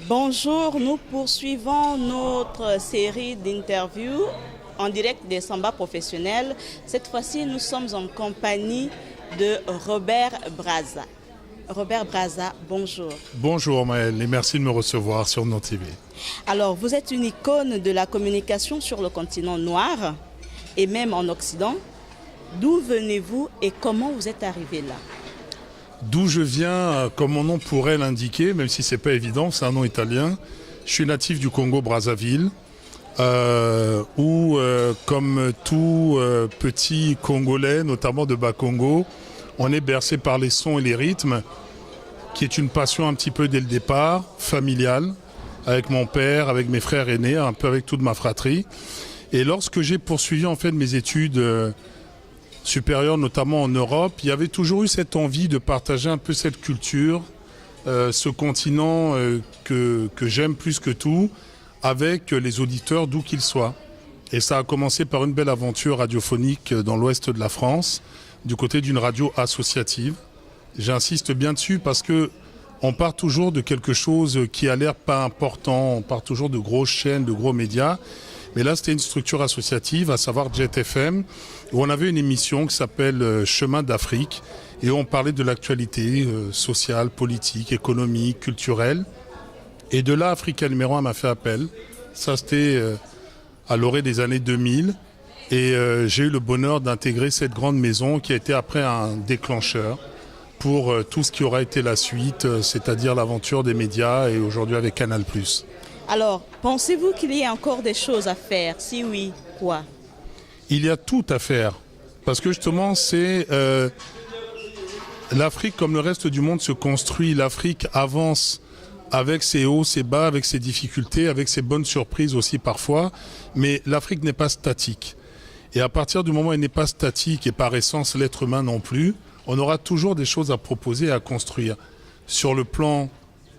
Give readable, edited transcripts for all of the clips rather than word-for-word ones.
Bonjour, nous poursuivons notre série d'interviews en direct des Samba professionnels. Cette fois-ci, nous sommes en compagnie de Robert Brazza. Robert Brazza, bonjour. Bonjour Maëlle et merci de me recevoir sur Non TV. Alors, vous êtes une icône de la communication sur le continent noir et même en Occident. D'où venez-vous et comment vous êtes arrivé là? D'où je viens, comme mon nom pourrait l'indiquer, même si ce n'est pas évident, c'est un nom italien. Je suis natif du Congo-Brazzaville, où, comme tout petit Congolais, notamment de Bas-Congo, on est bercé par les sons et les rythmes, qui est une passion un petit peu dès le départ, familiale, avec mon père, avec mes frères aînés, un peu avec toute ma fratrie. Et lorsque j'ai poursuivi en fait mes études supérieures, notamment en Europe, il y avait toujours eu cette envie de partager un peu cette culture, ce continent que j'aime plus que tout, avec les auditeurs d'où qu'ils soient. Et ça a commencé par une belle aventure radiophonique dans l'ouest de la France, du côté d'une radio associative. J'insiste bien dessus parce que on part toujours de quelque chose qui a l'air pas important, on part toujours de grosses chaînes, de gros médias. Mais là, c'était une structure associative, à savoir Jet FM, où on avait une émission qui s'appelle Chemin d'Afrique, et où on parlait de l'actualité sociale, politique, économique, culturelle. Et de là, Africa numéro 1 m'a fait appel. Ça, c'était à l'orée des années 2000. Et j'ai eu le bonheur d'intégrer cette grande maison qui a été après un déclencheur pour tout ce qui aura été la suite, c'est-à-dire l'aventure des médias et aujourd'hui avec Canal+. Alors, pensez-vous qu'il y ait encore des choses à faire? Si oui, quoi? Il y a tout à faire. Parce que justement, c'est l'Afrique, comme le reste du monde, se construit. L'Afrique avance avec ses hauts, ses bas, avec ses difficultés, avec ses bonnes surprises aussi parfois. Mais l'Afrique n'est pas statique. Et à partir du moment où elle n'est pas statique, et par essence l'être humain non plus, on aura toujours des choses à proposer et à construire. Sur le plan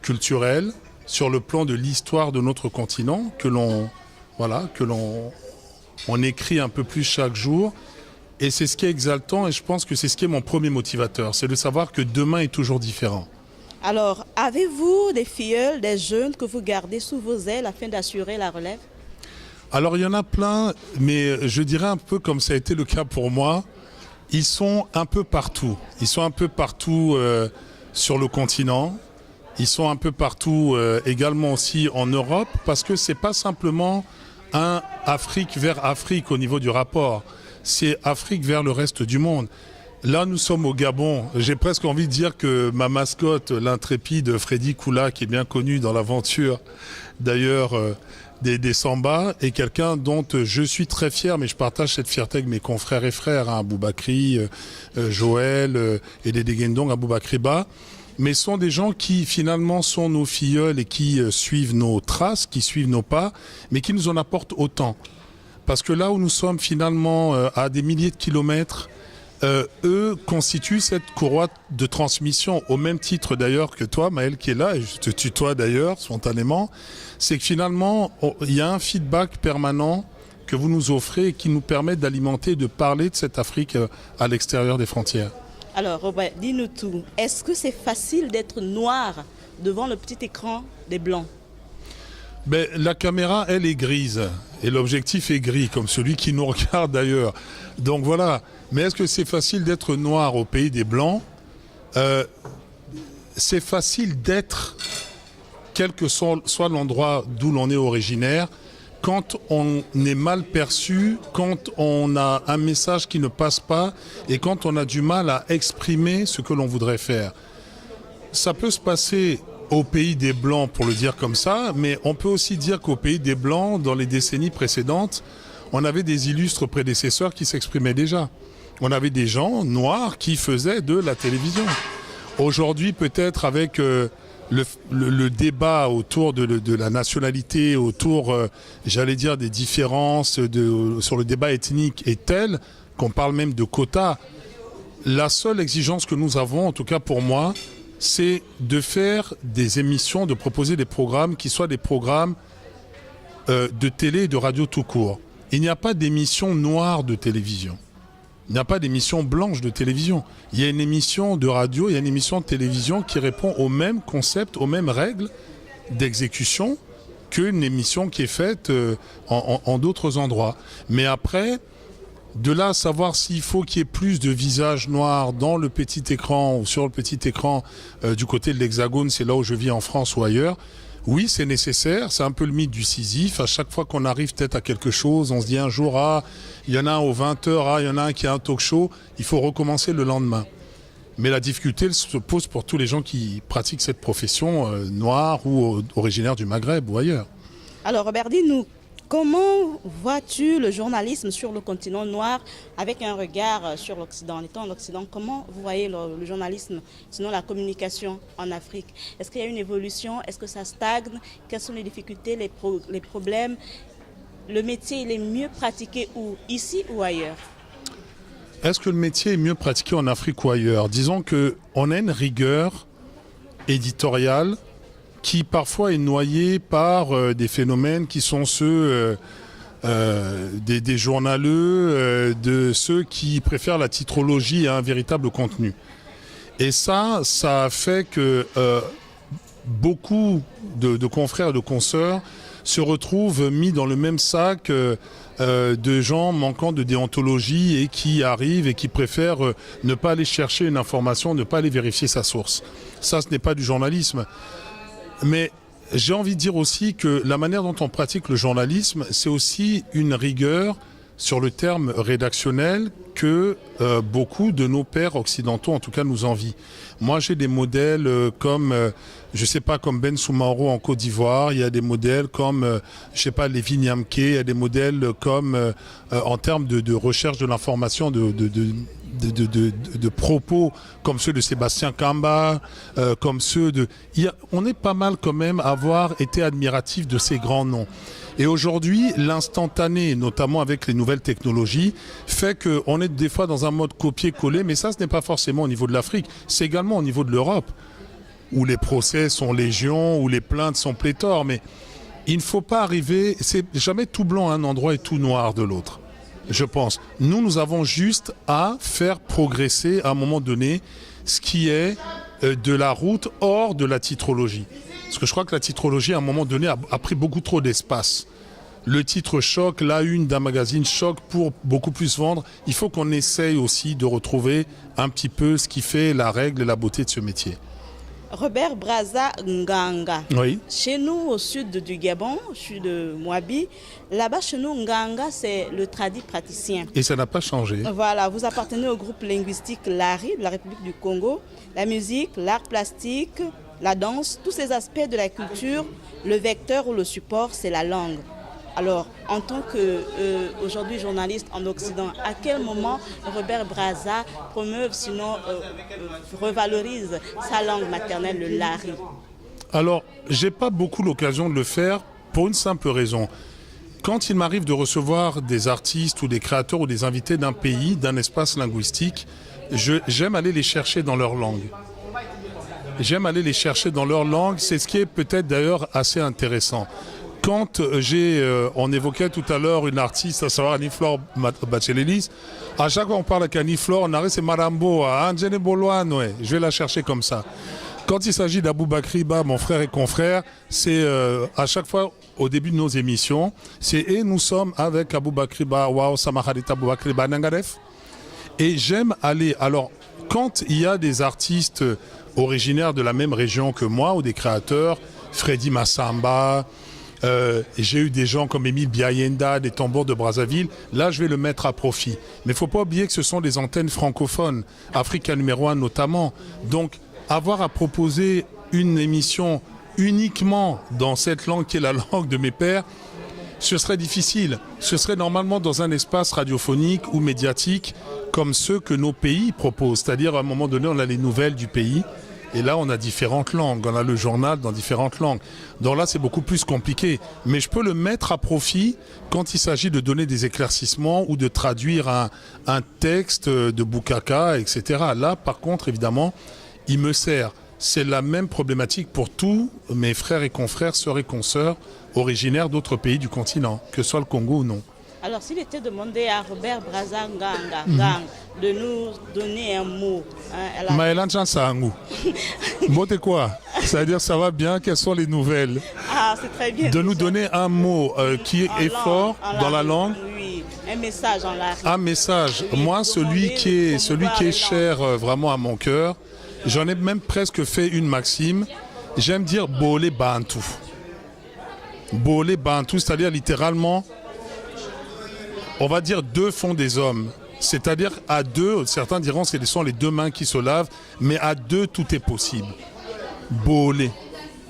culturel, sur le plan de l'histoire de notre continent, que l'on écrit un peu plus chaque jour. Et c'est ce qui est exaltant et je pense que c'est ce qui est mon premier motivateur, c'est de savoir que demain est toujours différent. Alors, avez-vous des filleuls, des jeunes que vous gardez sous vos ailes afin d'assurer la relève? Alors il y en a plein, mais je dirais un peu comme ça a été le cas pour moi, ils sont un peu partout. Ils sont un peu partout sur le continent. Ils sont un peu partout également aussi en Europe parce que c'est pas simplement un Afrique vers Afrique au niveau du rapport. C'est Afrique vers le reste du monde. Là, nous sommes au Gabon. J'ai presque envie de dire que ma mascotte, l'intrépide Freddy Koula, qui est bien connu dans l'aventure d'ailleurs des Samba, est quelqu'un dont je suis très fier, mais je partage cette fierté avec mes confrères et frères, hein, Aboubakry, Joël et Dédé Gendong, Aboubakry Ba. Mais ce sont des gens qui finalement sont nos filleuls et qui suivent nos traces, qui suivent nos pas, mais qui nous en apportent autant. Parce que là où nous sommes finalement à des milliers de kilomètres, eux constituent cette courroie de transmission, au même titre d'ailleurs que toi, Maëlle, qui est là, et je te tutoie d'ailleurs spontanément, c'est que finalement, il y a un feedback permanent que vous nous offrez et qui nous permet d'alimenter, de parler de cette Afrique à l'extérieur des frontières. Alors, Robert, dis-nous tout. Est-ce que c'est facile d'être noir devant le petit écran des Blancs? La caméra, elle, est grise. Et l'objectif est gris, comme celui qui nous regarde d'ailleurs. Donc voilà. Mais est-ce que c'est facile d'être noir au pays des Blancs? C'est facile d'être, quel que soit l'endroit d'où l'on est originaire, quand on est mal perçu, quand on a un message qui ne passe pas et quand on a du mal à exprimer ce que l'on voudrait faire. Ça peut se passer au pays des Blancs, pour le dire comme ça, mais on peut aussi dire qu'au pays des Blancs, dans les décennies précédentes, on avait des illustres prédécesseurs qui s'exprimaient déjà. On avait des gens noirs qui faisaient de la télévision. Aujourd'hui, peut-être avec le débat autour de la nationalité, autour, j'allais dire, des différences sur le débat ethnique est tel qu'on parle même de quotas. La seule exigence que nous avons, en tout cas pour moi, c'est de faire des émissions, de proposer des programmes qui soient des programmes de télé et de radio tout court. Il n'y a pas d'émission noire de télévision. Il n'y a pas d'émission blanche de télévision. Il y a une émission de radio, il y a une émission de télévision qui répond au même concept, aux mêmes règles d'exécution qu'une émission qui est faite en d'autres endroits. Mais après, de là à savoir s'il faut qu'il y ait plus de visages noirs dans le petit écran ou sur le petit écran du côté de l'Hexagone, c'est là où je vis en France ou ailleurs, oui, c'est nécessaire, c'est un peu le mythe du Sisyphe. À chaque fois qu'on arrive peut-être à quelque chose, on se dit un jour, ah, il y en a un aux 20h, ah, il y en a un qui a un talk show, il faut recommencer le lendemain. Mais la difficulté elle se pose pour tous les gens qui pratiquent cette profession noire ou originaire du Maghreb ou ailleurs. Alors Robert, dis-nous, comment vois-tu le journalisme sur le continent noir avec un regard sur l'Occident? En étant en Occident, comment vous voyez le journalisme, sinon la communication en Afrique? Est-ce qu'il y a une évolution? Est-ce que ça stagne? Quelles sont les difficultés, les problèmes? Le métier, il est mieux pratiqué où? Ici ou ailleurs? Est-ce que le métier est mieux pratiqué en Afrique ou ailleurs? Disons qu'on a une rigueur éditoriale qui parfois est noyée par des phénomènes qui sont ceux des journaleux, de ceux qui préfèrent la titrologie à un véritable contenu. Et ça a fait que beaucoup de confrères et de consoeurs se retrouvent mis dans le même sac de gens manquant de déontologie et qui arrivent et qui préfèrent ne pas aller chercher une information, ne pas aller vérifier sa source. Ça, ce n'est pas du journalisme. Mais j'ai envie de dire aussi que la manière dont on pratique le journalisme, c'est aussi une rigueur sur le terme rédactionnel que beaucoup de nos pairs occidentaux, en tout cas, nous envient. Moi, j'ai des modèles comme, je sais pas, comme Ben Soumaro en Côte d'Ivoire. Il y a des modèles comme, je sais pas, Lévi Niamke. Il y a des modèles comme, en termes de recherche de l'information, de propos comme ceux de Sébastien Kamba, comme ceux de... on est pas mal quand même à avoir été admiratif de ces grands noms. Et aujourd'hui, l'instantané, notamment avec les nouvelles technologies, fait qu'on est des fois dans un mode copier-coller, mais ça, ce n'est pas forcément au niveau de l'Afrique, c'est également au niveau de l'Europe, où les procès sont légion, où les plaintes sont pléthores, mais il ne faut pas arriver, c'est jamais tout blanc à un endroit et tout noir de l'autre, je pense. Nous avons juste à faire progresser à un moment donné ce qui est de la route hors de la titrologie. Parce que je crois que la titrologie, à un moment donné, a pris beaucoup trop d'espace. Le titre choque, la une d'un magazine choque pour beaucoup plus vendre. Il faut qu'on essaye aussi de retrouver un petit peu ce qui fait la règle et la beauté de ce métier. Robert Brazza Nganga. Oui. Chez nous, au sud du Gabon, je suis de Mouabi, là-bas, chez nous, Nganga, c'est le tradit praticien. Et ça n'a pas changé. Voilà, vous appartenez au groupe linguistique LARI de la République du Congo. La musique, l'art plastique, la danse, tous ces aspects de la culture, le vecteur ou le support, c'est la langue. Alors, en tant qu'aujourd'hui journaliste en Occident, à quel moment Robert Brazza promeuve, sinon revalorise sa langue maternelle, le lari? Alors, j'ai pas beaucoup l'occasion de le faire pour une simple raison. Quand il m'arrive de recevoir des artistes ou des créateurs ou des invités d'un pays, d'un espace linguistique, j'aime aller les chercher dans leur langue. J'aime aller les chercher dans leur langue, c'est ce qui est peut-être d'ailleurs assez intéressant. Quand on évoquait tout à l'heure une artiste, à savoir Annie-Flore Bachelelis, à chaque fois on parle avec Annie-Flore, on arrive c'est Marambo, Angene Boloane, ouais, je vais la chercher comme ça. Quand il s'agit d'Aboubakry Ba, mon frère et confrère, c'est à chaque fois au début de nos émissions, c'est et nous sommes avec Aboubakry Ba, Waouh Samaharita Aboubakry Ba Nangaref. Et j'aime aller, alors quand il y a des artistes originaires de la même région que moi ou des créateurs, Freddy Massamba, j'ai eu des gens comme Émile Biayenda, des tambours de Brazzaville, là je vais le mettre à profit. Mais il ne faut pas oublier que ce sont des antennes francophones, Africa numéro 1 notamment. Donc avoir à proposer une émission uniquement dans cette langue qui est la langue de mes pères, ce serait difficile. Ce serait normalement dans un espace radiophonique ou médiatique comme ceux que nos pays proposent. C'est-à-dire à un moment donné, on a les nouvelles du pays. Et là, on a différentes langues. On a le journal dans différentes langues. Donc là, c'est beaucoup plus compliqué. Mais je peux le mettre à profit quand il s'agit de donner des éclaircissements ou de traduire un texte de Boukaka, etc. Là, par contre, évidemment, il me sert. C'est la même problématique pour tous mes frères et confrères, sœurs et consoeurs originaires d'autres pays du continent, que ce soit le Congo ou non. Alors, s'il était demandé à Robert Brazza Nganga de nous donner un mot... Maëlan Chansangu. Mot quoi? C'est-à-dire, ça va bien, quelles sont les nouvelles? Ah, c'est très bien. De nous donner un mot qui est fort dans la langue. Oui, un message en langue. Un message. Moi, celui qui est cher vraiment à mon cœur, j'en ai même presque fait une maxime. J'aime dire Bolé Bantou. Bolé Bantou, c'est-à-dire littéralement, on va dire deux font des hommes. C'est-à-dire à deux, certains diront que ce sont les deux mains qui se lavent, mais à deux, tout est possible. Bolé.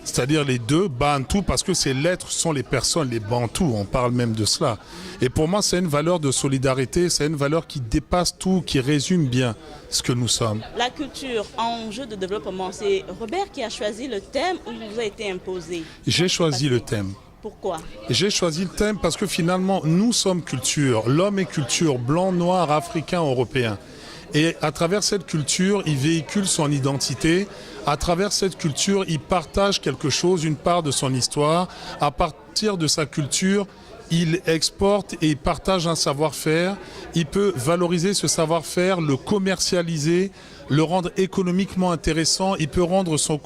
C'est-à-dire les deux, Bantou, parce que ces lettres sont les personnes, les Bantous, on parle même de cela. Et pour moi, c'est une valeur de solidarité, c'est une valeur qui dépasse tout, qui résume bien ce que nous sommes. La culture, enjeu de développement, c'est Robert qui a choisi le thème ou il vous a été imposé? J'ai choisi le thème. Pourquoi? J'ai choisi le thème parce que finalement, nous sommes culture. L'homme est culture, blanc, noir, africain, européen. Et à travers cette culture, il véhicule son identité. À travers cette culture, il partage quelque chose, une part de son histoire. À partir de sa culture, il exporte et il partage un savoir-faire. Il peut valoriser ce savoir-faire, le commercialiser, le rendre économiquement intéressant. Il peut rendre son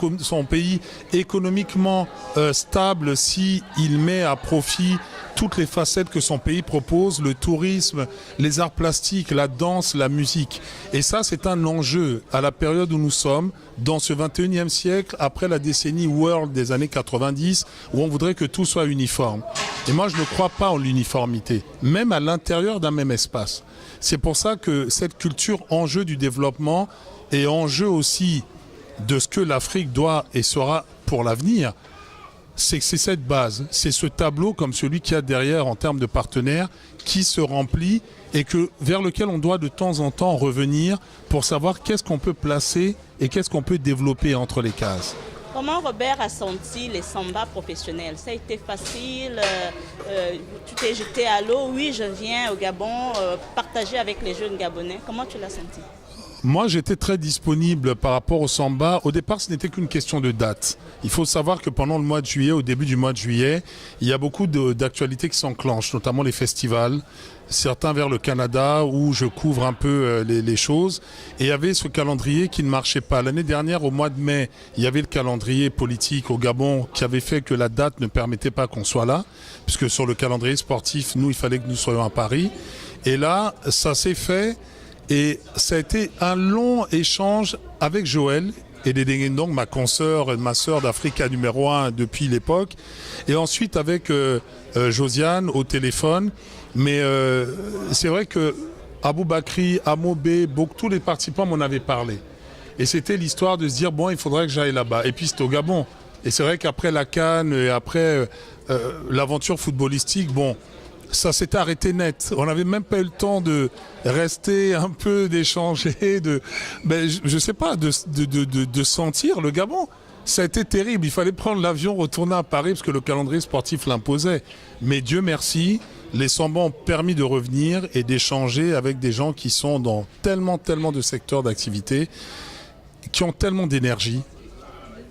pays économiquement stable si il met à profit toutes les facettes que son pays propose, le tourisme, les arts plastiques, la danse, la musique. Et ça, c'est un enjeu à la période où nous sommes, dans ce 21e siècle, après la décennie World des années 90, où on voudrait que tout soit uniforme. Et moi, je ne crois pas en l'uniformité, même à l'intérieur d'un même espace. C'est pour ça que cette culture enjeu du développement et enjeu aussi de ce que l'Afrique doit et sera pour l'avenir, c'est cette base, c'est ce tableau comme celui qu'il y a derrière en termes de partenaires qui se remplit et vers lequel on doit de temps en temps revenir pour savoir qu'est-ce qu'on peut placer et qu'est-ce qu'on peut développer entre les cases. Comment Robert a senti les sambas professionnels? Ça a été facile? Tu t'es jeté à l'eau? Oui, je viens au Gabon partager avec les jeunes Gabonais. Comment tu l'as senti? Moi, j'étais très disponible par rapport au samba. Au départ, ce n'était qu'une question de date. Il faut savoir que pendant le mois de juillet, au début du mois de juillet, il y a beaucoup d'actualités qui s'enclenchent, notamment les festivals, certains vers le Canada où je couvre un peu les choses. Et il y avait ce calendrier qui ne marchait pas. L'année dernière, au mois de mai, il y avait le calendrier politique au Gabon qui avait fait que la date ne permettait pas qu'on soit là, puisque sur le calendrier sportif, nous, il fallait que nous soyons à Paris. Et là, ça s'est fait. Et ça a été un long échange avec Joël et Dédé Ngendong, ma consoeur, ma sœur d'Africa numéro 1 depuis l'époque. Et ensuite avec Josiane au téléphone. Mais c'est vrai que Aboubakri, Amobé, tous les participants m'en avaient parlé. Et c'était l'histoire de se dire, bon, il faudrait que j'aille là-bas. Et puis c'était au Gabon. Et c'est vrai qu'après la CAN et après l'aventure footballistique, bon... ça s'est arrêté net. On n'avait même pas eu le temps de rester un peu, d'échanger, je sais pas, de sentir le Gabon. Ça a été terrible. Il fallait prendre l'avion, retourner à Paris parce que le calendrier sportif l'imposait. Mais Dieu merci, les sambas ont permis de revenir et d'échanger avec des gens qui sont dans tellement de secteurs d'activité, qui ont tellement d'énergie.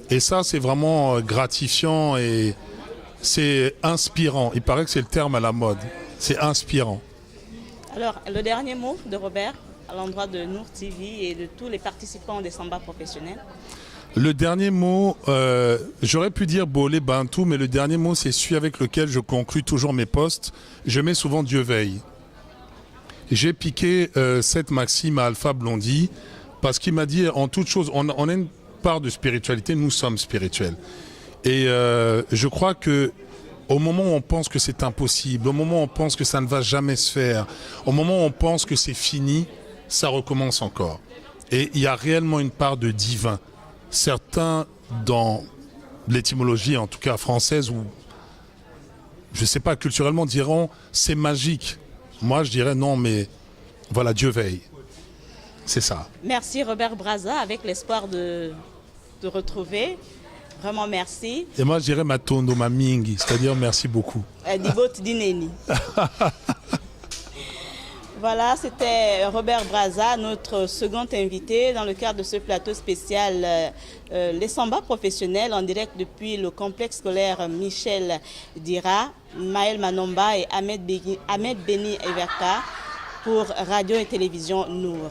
Et ça, c'est vraiment gratifiant et... c'est inspirant. Il paraît que c'est le terme à la mode. C'est inspirant. Alors, le dernier mot de Robert à l'endroit de Nour TV et de tous les participants des sambas professionnels? Le dernier mot, j'aurais pu dire Bolé Bantou, mais le dernier mot, c'est celui avec lequel je conclue toujours mes posts. Je mets souvent Dieu veille. J'ai piqué cette maxime à Alpha Blondy parce qu'il m'a dit en toute chose, on a une part de spiritualité, nous sommes spirituels. Et je crois que au moment où on pense que c'est impossible, au moment où on pense que ça ne va jamais se faire, au moment où on pense que c'est fini, ça recommence encore. Et il y a réellement une part de divin. Certains, dans l'étymologie, en tout cas française, ou je ne sais pas, culturellement, diront c'est magique. Moi, je dirais non, mais voilà, Dieu veille. C'est ça. Merci Robert Brazza, avec l'espoir de retrouver. Vraiment merci. Et moi je dirais Matondo Mamingi, c'est-à-dire merci beaucoup. Dibot Dineni. Voilà, c'était Robert Brazza, notre second invité dans le cadre de ce plateau spécial Les Sambas professionnels en direct depuis le complexe scolaire Michel Dira, Maël Manomba et Ahmed Beni Everka pour Radio et Télévision Nour.